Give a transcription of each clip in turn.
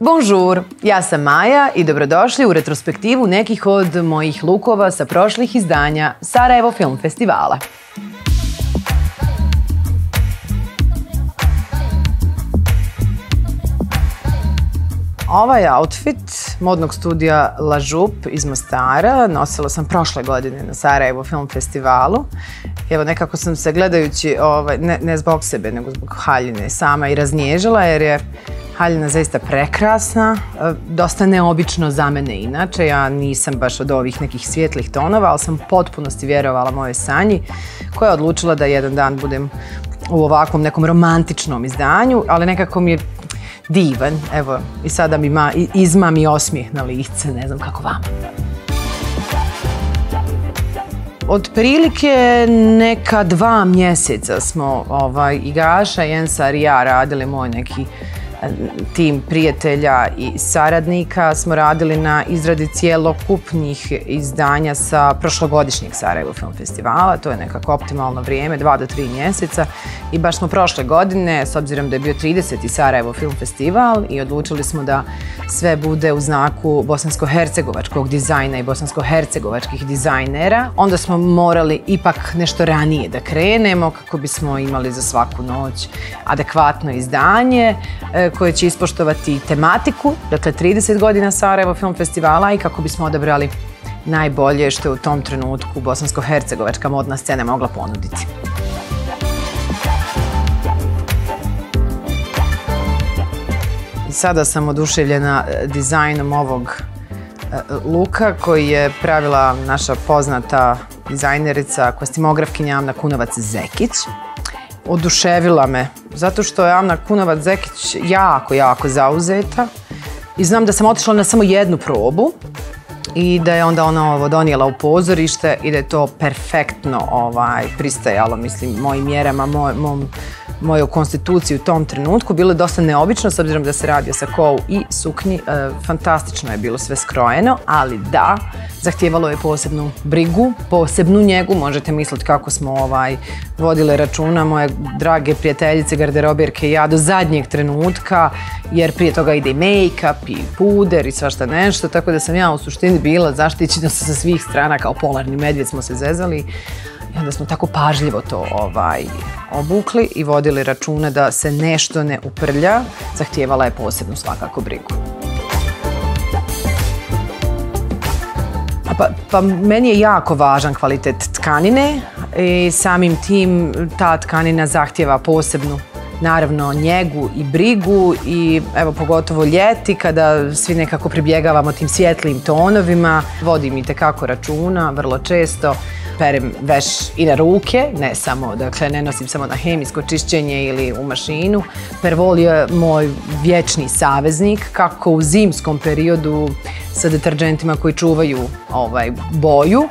Bonjour, ja sam Maja i dobrodošli u retrospektivu nekih od mojih lukova sa prošlih izdanja Sarajevo Film Festivala. Ovaj outfit modnog studija La Jupe iz Mostara nosila sam prošle godine na Sarajevo Film Festivalu. Evo, nekako sam se gledajući, ne zbog sebe, nego zbog haljine sama i raznježila, jer je haljina zaista prekrasna, dosta neobično za mene inače. Ja nisam baš od ovih nekih svjetlih tonova, ali sam u potpunosti vjerovala mojoj sanji, koja je odlučila da jedan dan budem u ovakvom nekom romantičnom izdanju, ali nekako mi je divan. Evo, i sada mi izma mi osmijeh na lice, ne znam kako vama. Otprilike neka 2 mjeseca smo i Gaša, Jensar i ja radili moj neki tim prijatelja i saradnika. Smo radili na izradi cjelokupnih izdanja sa prošlogodišnjeg Sarajevo Film Festivala. To je nekako optimalno vrijeme, 2 do 3 mjeseca. I baš smo prošle godine, s obzirom da je bio 30. Sarajevo Film Festival, i odlučili smo da sve bude u znaku bosansko-hercegovačkog dizajna i bosansko-hercegovačkih dizajnera. Onda smo morali ipak nešto ranije da krenemo kako bismo imali za svaku noć adekvatno izdanje koje će ispoštovati tematiku, dakle 30 godina Sarajevo Film Festivala, i kako bismo odabrali najbolje što je u tom trenutku bosansko-hercegovačka modna scena mogla ponuditi. I sada sam oduševljena dizajnom ovog luka koji je pravila naša poznata dizajnerica, kostimografkinja Amna Kunovac-Zekić. Oduševila me, zato što je Amna Kunovac-Zekić jako zauzeta i znam da sam otišla na samo jednu probu i da je onda ona ovo donijela u pozorište i da je to perfektno pristajalo, mislim, mojim mjerama, mojoj konstituciji u tom trenutku. Bilo je dosta neobično, s obzirom da se radi o sakou i suknji. Fantastično je bilo sve skrojeno, ali da, zahtijevalo je posebnu brigu, posebnu njegu. Možete misliti kako smo vodile računa moje drage prijateljice garderobjerke i ja do zadnjeg trenutka, jer prije toga ide i make-up i puder i svašta nešto, tako da sam ja u suštini bila zaštićena sa svih strana, kao polarni medvjed smo se zezali. I onda smo tako pažljivo to obukli i vodili računa da se nešto ne uprlja. Zahtijevala je posebnu svakako brigu. Pa meni je jako važan kvalitet tkanine i samim tim ta tkanina zahtijeva posebnu, naravno, njegu i brigu, i evo pogotovo ljeti kada svi nekako pribjegavamo tim svjetlim tonovima, vodim itekako računa, vrlo često perem veš i na ruke, ne samo, dakle ne nosim samo na hemijsko čišćenje ili u mašinu. Pervol je moj vječni saveznik, kako u zimskom periodu sa deterđentima koji čuvaju boju,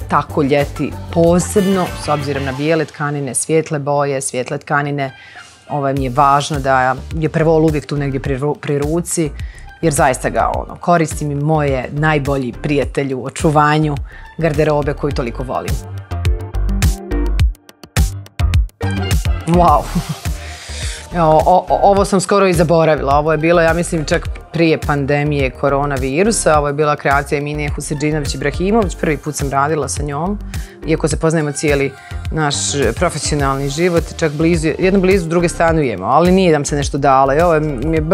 tako ljeti posebno, s obzirom na bijele tkanine, svijetle boje, svijetle tkanine. Mi je važno da je pervol uvijek tu negdje pri ruci, jer zaista ga koristim i moje najbolji prijatelj u očuvanju garderobe koju toliko volim. Wow! Ovo sam skoro i zaboravila. Ovo je bilo, ja mislim, čak prije pandemije koronavirusa. Ovo je bila kreacija Emine Huseđinović-Ibrahimović. Prvi put sam radila sa njom, iako se poznajemo cijeli naš profesionalni život. Čak jedno blizu, druge stanujemo, ali nije nam se nešto dalo. I ovo mi je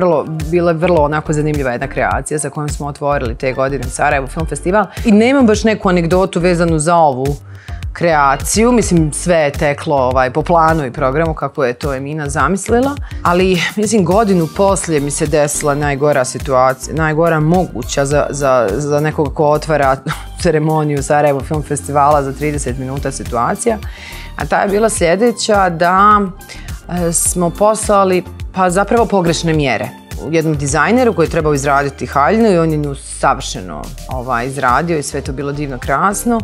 bila vrlo onako zanimljiva jedna kreacija sa kojom smo otvorili te godine Sarajevo Film Festival. I nemam baš neku anegdotu vezanu za ovu kreaciju, mislim, sve je teklo po planu i programu kako je to Emina zamislila, ali mislim godinu poslije mi se desila najgora situacija, najgora moguća za nekoga ko otvara ceremoniju Sarajevo Film Festivala za 30 minuta situacija, a ta je bila sljedeća, da smo poslali pa zapravo pogrešne mjere jednom dizajneru koji je trebao izraditi haljinu i on je nju savršeno izradio i sve to bilo divno krasno.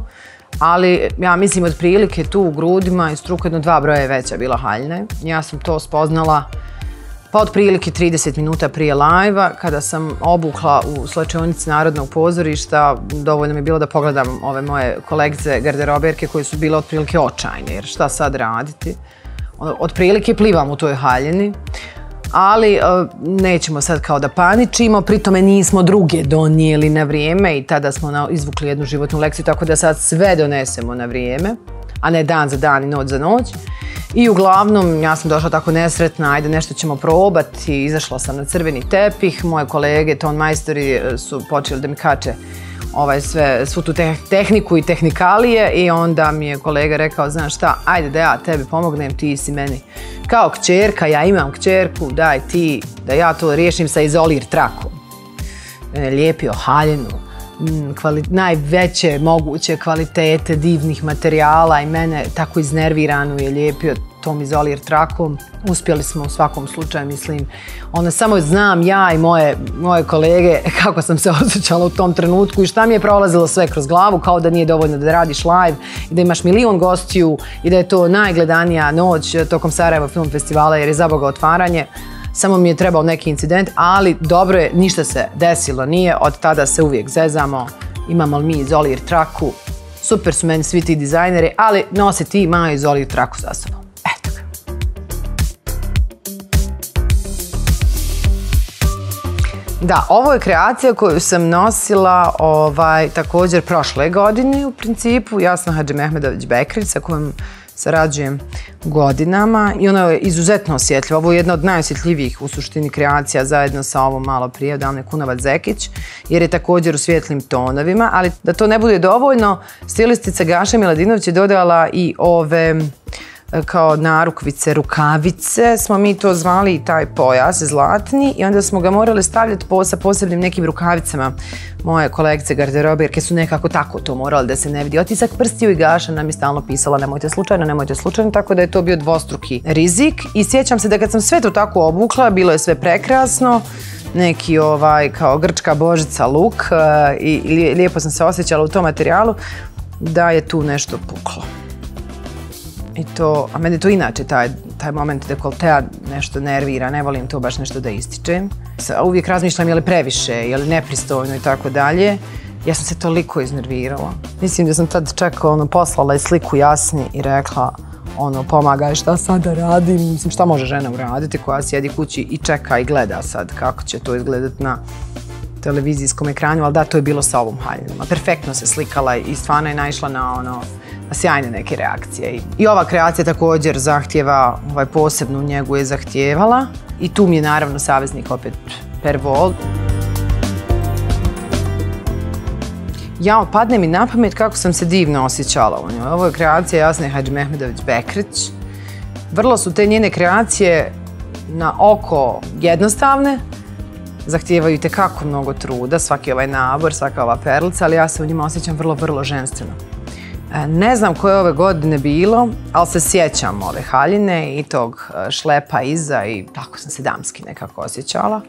Ali ja mislim otprilike tu u grudima i struku 2 broja je veća bila haljina. Ja sam to spoznala pa otprilike 30 minuta prije live-a, kada sam obukla u slačionici Narodnog pozorišta. Dovoljno mi je bilo da pogledam ove moje kolegice garderobjerke koje su bile otprilike očajne, jer šta sad raditi. Otprilike plivam u toj haljini. ali nećemo sad kao da paničimo, pritome nismo druge donijeli na vrijeme i tada smo izvukli jednu životnu lekciju, tako da sad sve donesemo na vrijeme, a ne dan za dan i noć za noć. I uglavnom, ja sam došla tako nesretna, ajde nešto ćemo probati, izašla sam na crveni tepih, moje kolege, ton majstori su počeli da mi kače svu tu tehniku i tehnikalije i onda mi je kolega rekao, znaš šta, ajde da ja tebi pomognem, ti si meni kao kćerka, ja imam kćerku, daj ti da ja to riješim sa izolir trakom. Lijepio haljinu, najveće moguće kvalitete divnih materijala i mene tako iznerviranu je lijepio tom izolir trakom. Uspjeli smo u svakom slučaju, mislim. Samo znam ja i moje kolege kako sam se osjećala u tom trenutku i šta mi je prolazilo sve kroz glavu, kao da nije dovoljno da radiš live i da imaš milion gostiju i da je to najgledanija noć tokom Sarajevo Film Festivala jer je zaboga otvaranje. Samo mi je trebao neki incident, ali dobro je, ništa se desilo nije, od tada se uvijek zezamo, imamo li mi izolir traku, super su meni svi ti dizajneri, ali nose ti imaju izolir traku za sobom. Eto ga. Da, ovo je kreacija koju sam nosila također prošle godine u principu, Jasna Hadžimehmedović Bekrić sa kojom sarađujem godinama i ona je izuzetno osjetljiva. Ovo je jedna od najosjetljivijih u suštini kreacija zajedno sa ovom malo prije Damne Kunovac-Zekić jer je također u svjetlim tonovima, ali da to ne bude dovoljno, stilistica Gaša Miladinović je dodala i ove kao narukvice, rukavice, smo mi to zvali i taj pojas zlatni i onda smo ga morali stavljati sa posebnim nekim rukavicama moje kolekcije garderobe, jer su nekako tako to morali da se ne vidi. Otisak prstiju i Gaša nam je stalno pisala nemojte slučajno, tako da je to bio dvostruki rizik i sjećam se da kad sam sve to tako obukla, bilo je sve prekrasno, neki kao grčka božica luk i lijepo sam se osjećala u tom materijalu, da je tu nešto puklo. A mene to inače, taj moment dekoltea nešto nervira, ne volim to baš nešto da ističem. Uvijek razmišljam je li previše, je li nepristojno i tako dalje. Ja sam se toliko iznervirala. Mislim da sam tad čak poslala i sliku Jasni i rekla pomagaj šta sad da radim. Mislim šta može žena uraditi koja sjedi kući i čeka i gleda sad kako će to izgledati na televizijskom ekranu, ali da, to je bilo sa ovom haljinom. Perfektno se slikala i stvarno je naišla na sjajne neke reakcije. I ova kreacija također zahtjeva, posebnu njegu je zahtijevala i tu mi je naravno saveznik opet Pervol. Padne mi na pamet kako sam se divno osjećala u njoj. Ovo je kreacija Jasne Hadžimehmedović Bekrić. Vrlo su te njene kreacije na oko jednostavne, zahtijevaju itekako mnogo truda, svaki ovaj nabor, svaka ova perlica, ali ja se u njima osjećam vrlo, vrlo ženstveno. Ne znam koje ove godine bilo, ali se sjećam ove haljine i tog šlepa iza i tako sam se damski nekako osjećala.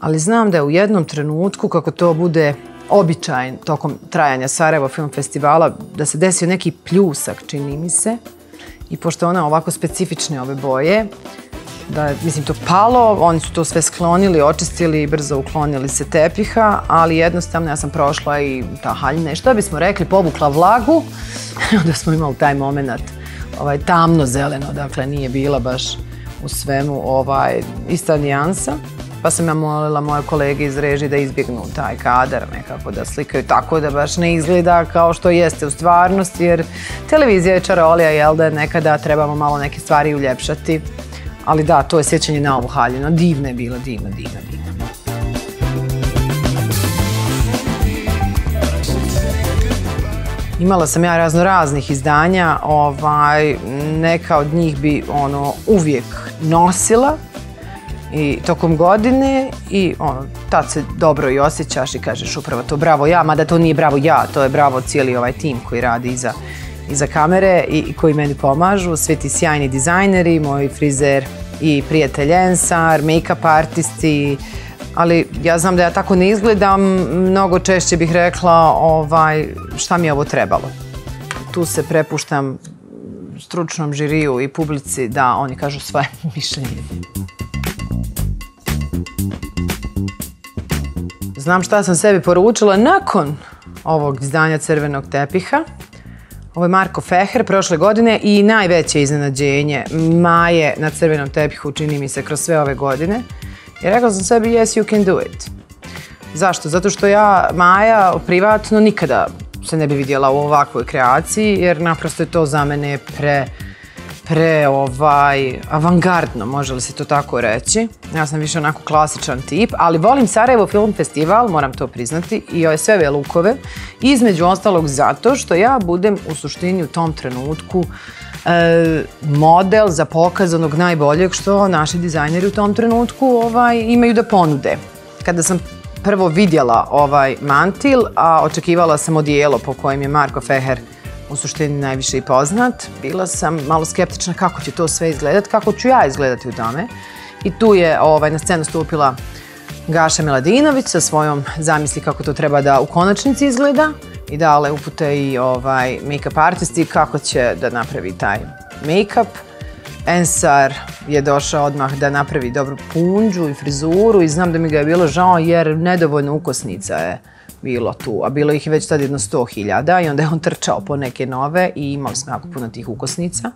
Ali znam da je u jednom trenutku, kako to bude običaj tokom trajanja Sarajevo Film Festivala, da se desio neki pljusak, čini mi se. I pošto ona ovako specifične ove boje, da je, mislim, to palo, oni su to sve sklonili, očistili i brzo uklonili se tepiha, ali jednostavno ja sam prošla i ta haljina, što bismo rekli, povukla vlagu, onda smo imali taj moment tamno zeleno, dakle nije bila baš u svemu ista nijansa, pa sam ja molila moje kolege iz režije da izbjegnu taj kadar, nekako da slikaju tako da baš ne izgleda kao što jeste u stvarnosti, jer televizija je čarolija, jel da nekada trebamo malo neke stvari uljepšati. Ali da, to je sjećanje na ovu haljinu. Divna je bila, divna. Imala sam ja raznih izdanja, neka od njih bi uvijek nosila i tokom godine i tad se dobro i osjećaš i kažeš upravo to bravo ja, mada to nije bravo ja, to je bravo cijeli ovaj tim koji radi iza kamere i koji meni pomažu, svi ti sjajni dizajneri, moj frizer i prijatelj Ensar, make-up artisti, ali ja znam da ja tako ne izgledam, mnogo češće bih rekla šta mi je ovo trebalo. Tu se prepuštam stručnom žiriju i publici da oni kažu svoje mišljenje. Znam šta sam sebi poručila nakon ovog izdanja Crvenog tepiha. Ovo je Marko Feher prošle godine i najveće iznenađenje Maje na crvenom tepihu, čini mi se, kroz sve ove godine. I rekla sam sebi, yes, you can do it. Zašto? Zato što ja, Maja, privatno nikada se ne bi vidjela u ovakvoj kreaciji, jer naprosto je to za mene avangardno, može li se to tako reći. Ja sam više onako klasičan tip, ali volim Sarajevo Film Festival, moram to priznati, i ove sve ove lukove, između ostalog zato što ja budem u suštini u tom trenutku model za pokaz onog najboljeg što naši dizajneri u tom trenutku imaju da ponude. Kada sam prvo vidjela ovaj mantil, a očekivala sam odijelo po kojem je Marko Feher u suštini najviše i poznat, bila sam malo skeptična kako će to sve izgledati, kako ću ja izgledati u tome. I tu je na scenu stupila Gaša Miladinović sa svojom zamisli kako to treba da u konačnici izgleda i dale upute i make-up artisti kako će da napravi taj make-up. Ensar je došao odmah da napravi dobru punđu i frizuru i znam da mi ga je bilo žao jer nedovoljno ukosnica je bilo tu, a bilo ih je već tad jedno 100.000 i onda je on trčao po neke nove i imali smo jako puno tih ukosnica.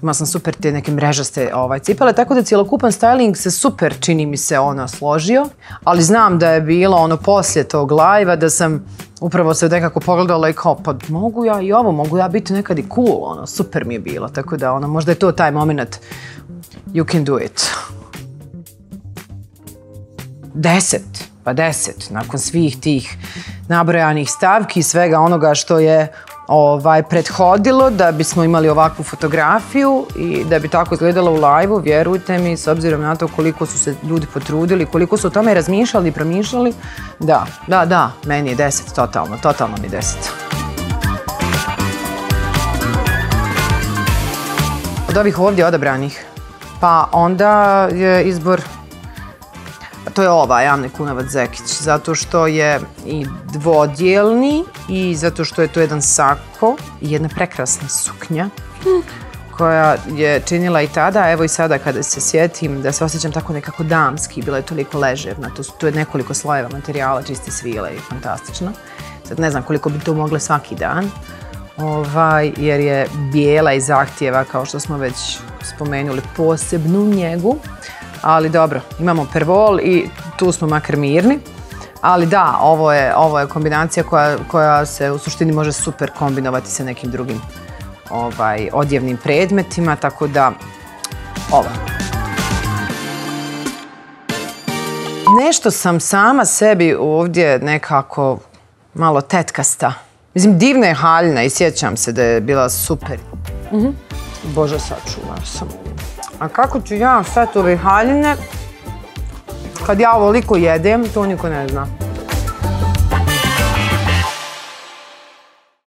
Imala sam super te neke mrežaste cipele, tako da cijelokupan styling se super, čini mi se, složio, ali znam da je bilo poslije tog live-a da sam upravo se nekako pogledala i kao, pa mogu ja i ovo, mogu ja biti nekad i cool, super mi je bilo, tako da možda je to taj moment, you can do it. 10. Pa 10, nakon svih tih nabrojanih stavki i svega onoga što je prethodilo da bismo imali ovakvu fotografiju i da bi tako izgledalo u live-u, vjerujte mi, s obzirom na to koliko su se ljudi potrudili, koliko su o tome razmišljali i promišljali, da, meni je 10, totalno mi je 10. Od ovih ovdje odabranih, pa onda je izbor, to je Ane Kunavac-Zekić, zato što je i dvodjelni i zato što je to jedan sako i jedna prekrasna suknja koja je činila i tada, evo i sada kada se sjetim da se osjećam tako nekako damski, bila je toliko ležerna, to je nekoliko slojeva materijala, čiste svile i fantastično. Sad ne znam koliko bi to mogle svaki dan, jer je bijela i zahtijeva, kao što smo već spomenuli, posebnu njegu. Ali dobro, imamo pervol i tu smo makar mirni. Ali da, ovo je kombinacija koja se u suštini može super kombinovati sa nekim drugim odjevnim predmetima, tako da ovo. Nešto sam sama sebi ovdje nekako malo tetkasta. Mislim, divna je haljina i sjećam se da je bila super. Bože, sačuva sam. A kako ću ja staviti ove haljine kad ja ovoliko jedem, to niko ne zna.